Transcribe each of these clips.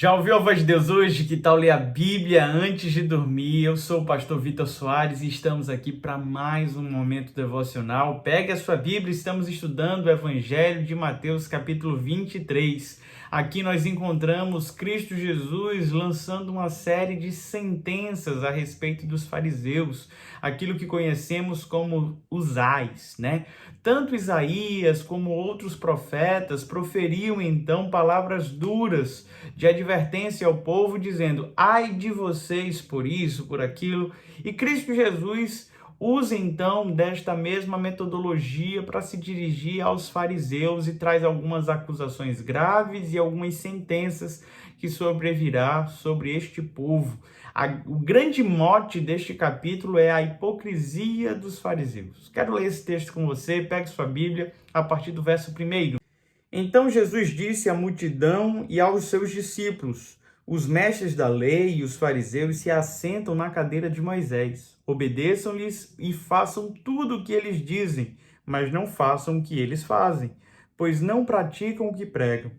Já ouviu a voz de Deus hoje? Que tal ler a Bíblia antes de dormir? Eu sou o pastor Vitor Soares e estamos aqui para mais um momento devocional. Pegue a sua Bíblia, estamos estudando o Evangelho de Mateus, capítulo 23. Aqui nós encontramos Cristo Jesus lançando uma série de sentenças a respeito dos fariseus, aquilo que conhecemos como os ais, né? Tanto Isaías como outros profetas proferiam então palavras duras de advertência ao povo, dizendo: ai de vocês por isso, por aquilo. E Cristo Jesus usa então desta mesma metodologia para se dirigir aos fariseus e traz algumas acusações graves e algumas sentenças que sobrevirá sobre este povo. O grande mote deste capítulo é a hipocrisia dos fariseus. Quero ler esse texto com você, pegue sua Bíblia a partir do verso 1. Então Jesus disse à multidão e aos seus discípulos: os mestres da lei e os fariseus se assentam na cadeira de Moisés. Obedeçam-lhes e façam tudo o que eles dizem, mas não façam o que eles fazem, pois não praticam o que pregam.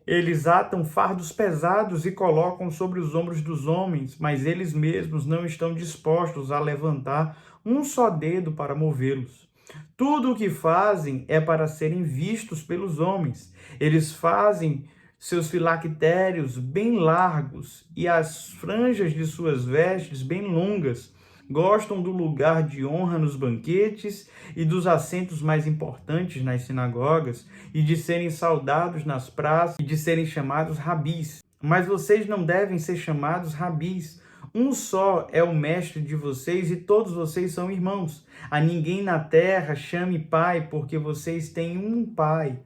Eles atam fardos pesados e colocam sobre os ombros dos homens, mas eles mesmos não estão dispostos a levantar um só dedo para movê-los. Tudo o que fazem é para serem vistos pelos homens. Eles fazem seus filactérios bem largos e as franjas de suas vestes bem longas. Gostam do lugar de honra nos banquetes e dos assentos mais importantes nas sinagogas e de serem saudados nas praças e de serem chamados rabis. Mas vocês não devem ser chamados rabis. Um só é o mestre de vocês e todos vocês são irmãos. A ninguém na terra chame pai, porque vocês têm um pai,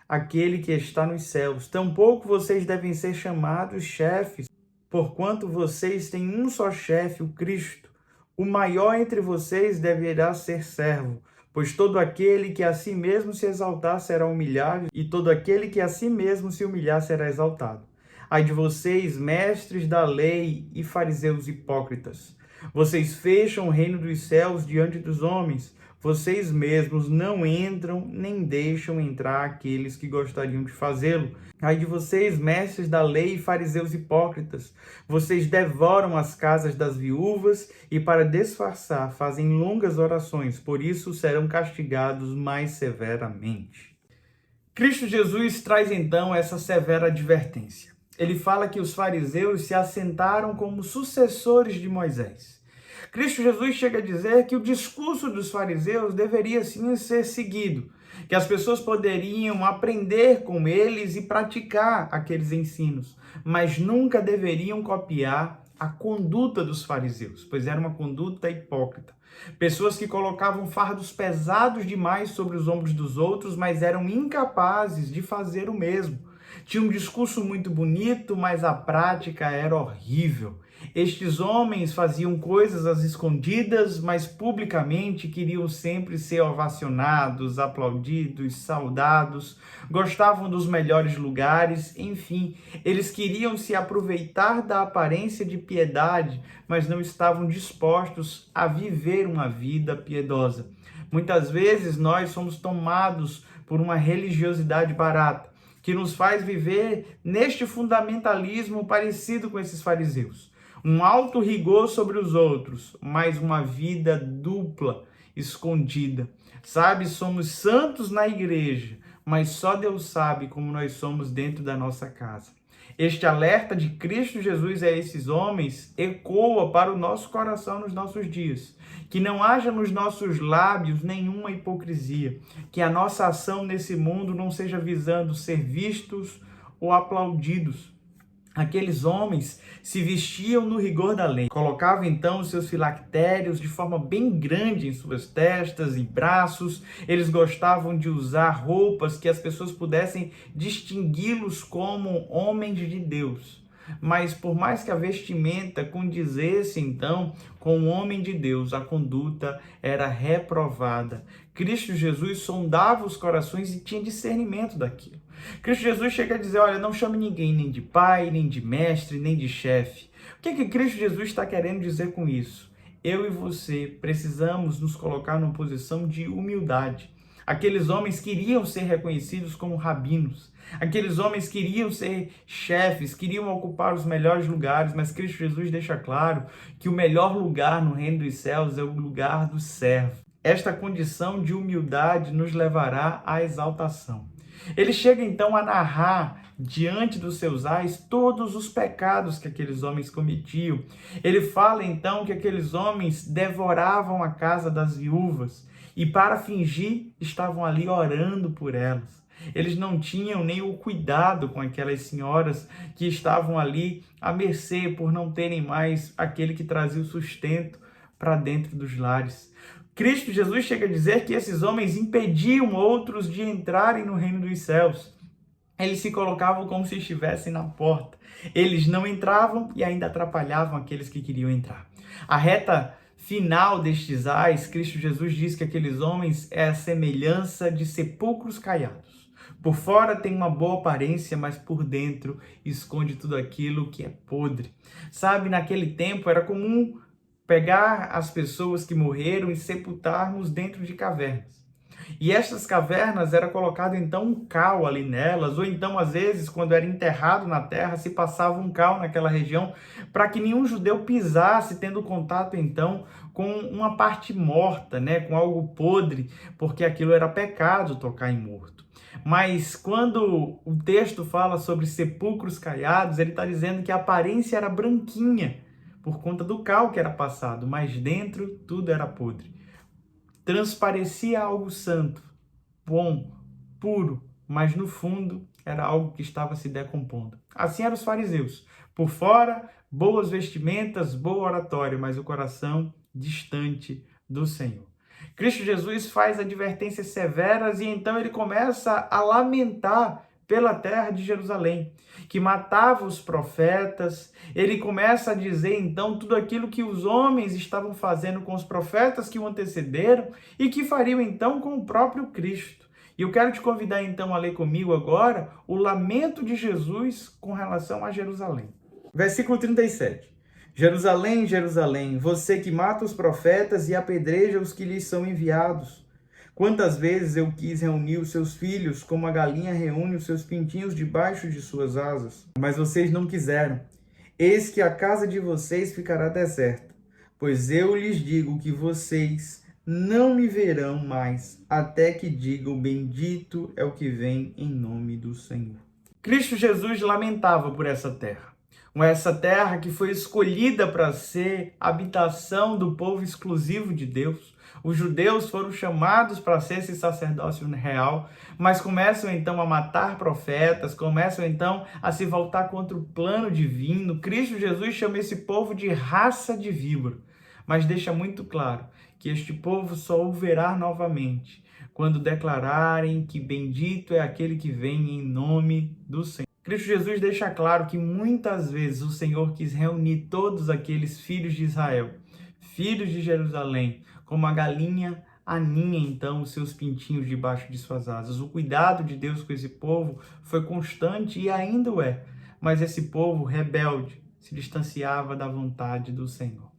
aquele que está nos céus. Tampouco vocês devem ser chamados chefes, porquanto vocês têm um só chefe, o Cristo. O maior entre vocês deverá ser servo, pois todo aquele que a si mesmo se exaltar será humilhado, e todo aquele que a si mesmo se humilhar será exaltado. Ai de vocês, mestres da lei e fariseus hipócritas! Vocês fecham o reino dos céus diante dos homens. Vocês mesmos não entram nem deixam entrar aqueles que gostariam de fazê-lo. Ai de vocês, mestres da lei e fariseus hipócritas! Vocês devoram as casas das viúvas e, para disfarçar, fazem longas orações. Por isso serão castigados mais severamente. Cristo Jesus traz então essa severa advertência. Ele fala que os fariseus se assentaram como sucessores de Moisés. Cristo Jesus chega a dizer que o discurso dos fariseus deveria sim ser seguido, que as pessoas poderiam aprender com eles e praticar aqueles ensinos, mas nunca deveriam copiar a conduta dos fariseus, pois era uma conduta hipócrita. Pessoas que colocavam fardos pesados demais sobre os ombros dos outros, mas eram incapazes de fazer o mesmo. Tinha um discurso muito bonito, mas a prática era horrível. Estes homens faziam coisas às escondidas, mas publicamente queriam sempre ser ovacionados, aplaudidos, saudados, gostavam dos melhores lugares, enfim, eles queriam se aproveitar da aparência de piedade, mas não estavam dispostos a viver uma vida piedosa. Muitas vezes nós somos tomados por uma religiosidade barata, que nos faz viver neste fundamentalismo parecido com esses fariseus. Um alto rigor sobre os outros, mas uma vida dupla, escondida. Sabe, somos santos na igreja, mas só Deus sabe como nós somos dentro da nossa casa. Este alerta de Cristo Jesus a esses homens ecoa para o nosso coração nos nossos dias. Que não haja nos nossos lábios nenhuma hipocrisia. Que a nossa ação nesse mundo não seja visando ser vistos ou aplaudidos. Aqueles homens se vestiam no rigor da lei, colocavam então os seus filactérios de forma bem grande em suas testas e braços. Eles gostavam de usar roupas que as pessoas pudessem distingui-los como homens de Deus. Mas por mais que a vestimenta condizesse então com o homem de Deus, a conduta era reprovada. Cristo Jesus sondava os corações e tinha discernimento daquilo. Cristo Jesus chega a dizer: olha, não chame ninguém nem de pai, nem de mestre, nem de chefe. O que Cristo Jesus está querendo dizer com isso? Eu e você precisamos nos colocar numa posição de humildade. Aqueles homens queriam ser reconhecidos como rabinos. Aqueles homens queriam ser chefes, queriam ocupar os melhores lugares, mas Cristo Jesus deixa claro que o melhor lugar no reino dos céus é o lugar do servo. Esta condição de humildade nos levará à exaltação. Ele chega então a narrar diante dos seus ais todos os pecados que aqueles homens cometiam. Ele fala então que aqueles homens devoravam a casa das viúvas e, para fingir, estavam ali orando por elas. Eles não tinham nem o cuidado com aquelas senhoras que estavam ali à mercê por não terem mais aquele que trazia o sustento para dentro dos lares. Cristo Jesus chega a dizer que esses homens impediam outros de entrarem no reino dos céus. Eles se colocavam como se estivessem na porta. Eles não entravam e ainda atrapalhavam aqueles que queriam entrar. A reta final destes ais, Cristo Jesus diz que aqueles homens é a semelhança de sepulcros caiados. Por fora tem uma boa aparência, mas por dentro esconde tudo aquilo que é podre. Sabe, naquele tempo era comum pegar as pessoas que morreram e sepultarmos dentro de cavernas. E estas cavernas era colocado então um cal ali nelas, ou então às vezes quando era enterrado na terra se passava um cal naquela região para que nenhum judeu pisasse, tendo contato então com uma parte morta, com algo podre, porque aquilo era pecado tocar em morto. Mas quando o texto fala sobre sepulcros caiados, ele está dizendo que a aparência era branquinha, por conta do cal que era passado, mas dentro tudo era podre. Transparecia algo santo, bom, puro, mas no fundo era algo que estava se decompondo. Assim eram os fariseus. Por fora, boas vestimentas, boa oratória, mas o coração distante do Senhor. Cristo Jesus faz advertências severas e então ele começa a lamentar pela terra de Jerusalém, que matava os profetas. Ele começa a dizer então tudo aquilo que os homens estavam fazendo com os profetas que o antecederam e que fariam então com o próprio Cristo. E eu quero te convidar então a ler comigo agora o lamento de Jesus com relação a Jerusalém. Versículo 37. Jerusalém, Jerusalém, você que mata os profetas e apedreja os que lhes são enviados. Quantas vezes eu quis reunir os seus filhos, como a galinha reúne os seus pintinhos debaixo de suas asas. Mas vocês não quiseram. Eis que a casa de vocês ficará deserta, pois eu lhes digo que vocês não me verão mais, até que digam, bendito é o que vem em nome do Senhor. Cristo Jesus lamentava por essa terra. Essa terra que foi escolhida para ser habitação do povo exclusivo de Deus. Os judeus foram chamados para ser esse sacerdócio real, mas começam então a matar profetas, começam então a se voltar contra o plano divino. Cristo Jesus chama esse povo de raça de víbora, mas deixa muito claro que este povo só o verá novamente quando declararem que bendito é aquele que vem em nome do Senhor. Cristo Jesus deixa claro que muitas vezes o Senhor quis reunir todos aqueles filhos de Israel, filhos de Jerusalém, como a galinha aninha então os seus pintinhos debaixo de suas asas. O cuidado de Deus com esse povo foi constante e ainda o é, mas esse povo rebelde se distanciava da vontade do Senhor.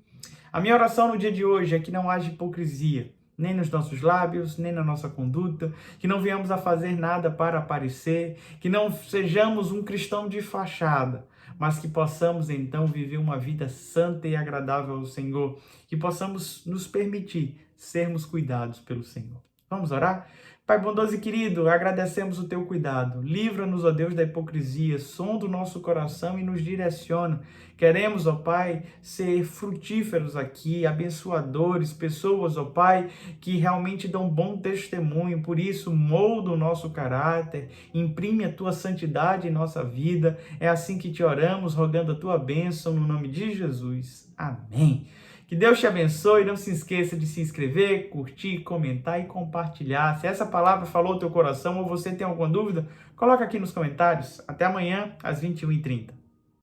A minha oração no dia de hoje é que não haja hipocrisia, nem nos nossos lábios, nem na nossa conduta, que não venhamos a fazer nada para aparecer, que não sejamos um cristão de fachada, mas que possamos então viver uma vida santa e agradável ao Senhor, que possamos nos permitir sermos cuidados pelo Senhor. Vamos orar? Pai bondoso e querido, agradecemos o teu cuidado. Livra-nos, ó Deus, da hipocrisia, sonda o nosso coração e nos direciona. Queremos, ó Pai, ser frutíferos aqui, abençoadores, pessoas, ó Pai, que realmente dão bom testemunho. Por isso, molda o nosso caráter, imprime a tua santidade em nossa vida. É assim que te oramos, rogando a tua bênção no nome de Jesus. Amém. Que Deus te abençoe. Não se esqueça de se inscrever, curtir, comentar e compartilhar. Se essa palavra falou ao teu coração ou você tem alguma dúvida, coloca aqui nos comentários. Até amanhã, às 21h30.